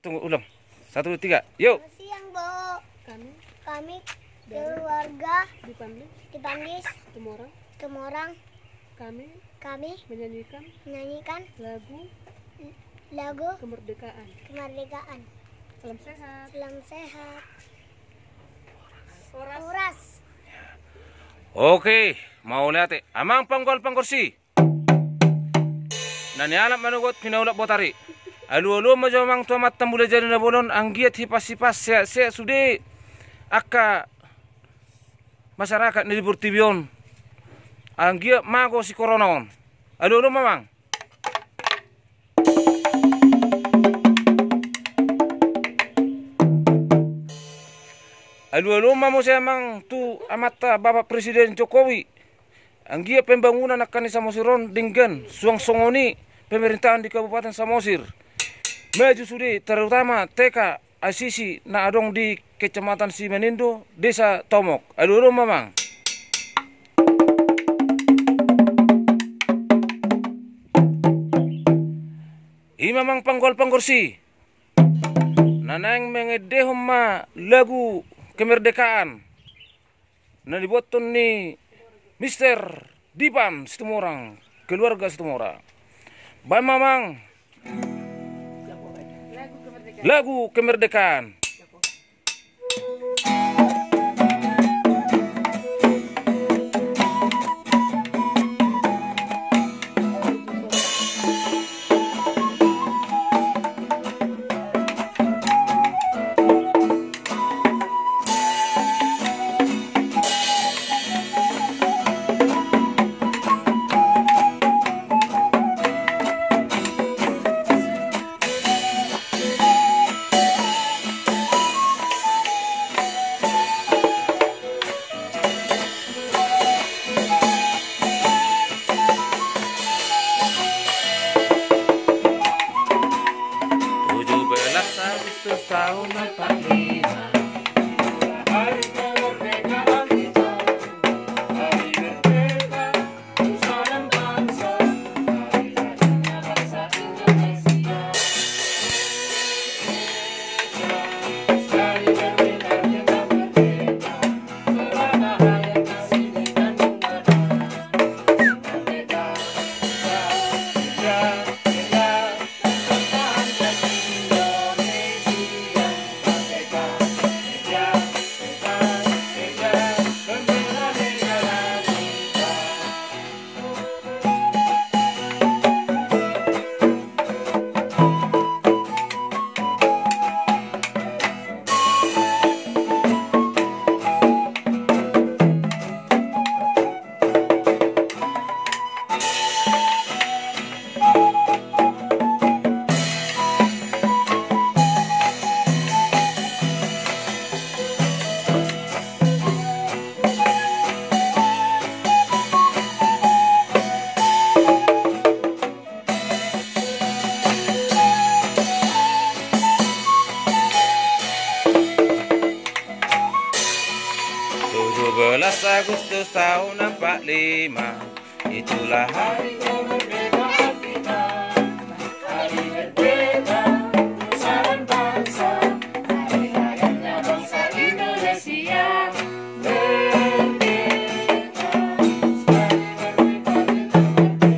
Tunggu ulang. 1, 2, 3. Yuk. Selamat siang, Bu. Kami Dari keluarga di Pandis Temorang kami kami menyanyikan menyanyikan lagu kemerdekaan. Salam sehat. Salam sehat. Oras. Oke, mau lihat amang panggol pangkursi. Nani alam manugot pinaulak botari. Alu-alu majamang tuamat tambula jadi na bolon anggiat hipas-hipas se sudi akka masyarakat ni libur tibion. Anggiat mago si koronaon. Alu-alu mamang. Alu-alu mamo saya mang tu amata Bapak Presiden Jokowi. Anggia pembangunan akan di Samosiron dengan suang-songoni pemerintahan di Kabupaten Samosir. Maju sudi terutama TK Asisi na adong di Kecamatan Simenindo, Desa Tomok. Alu-alu mamang. Mamang panggol pangkursi. Nanang mengedehom ma lagu kemerdekaan. Na dibuatun ni Mr. Dipan Situmorang, keluarga Situmorang. Baik mamang. Lagu kemerdekaan. Agustus tahun 45. Hari kemerdekaan kita, hari merdeka, nusa dan bangsa, hari lahirnya bangsa Indonesia. Sekali berbeda kita merdeka, selama hayat kasih dan mengada. Merdeka, Agustus tahun 45, itulah hari kemerdekaan kita, hari merdeka, nusa dan bangsa, hari lahirnya bangsa Indonesia. Merdeka, sekali merdeka kita merdeka,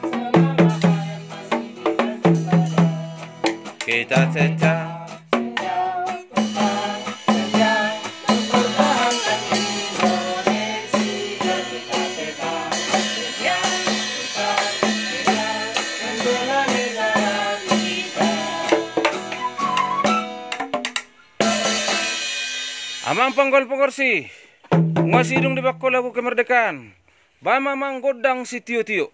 selama hayat masih dijaga. Kita tetap amang panggol pangkursi, ngasidung di bako lagu kemerdekaan. Ba mamang godang si Tio-Tio.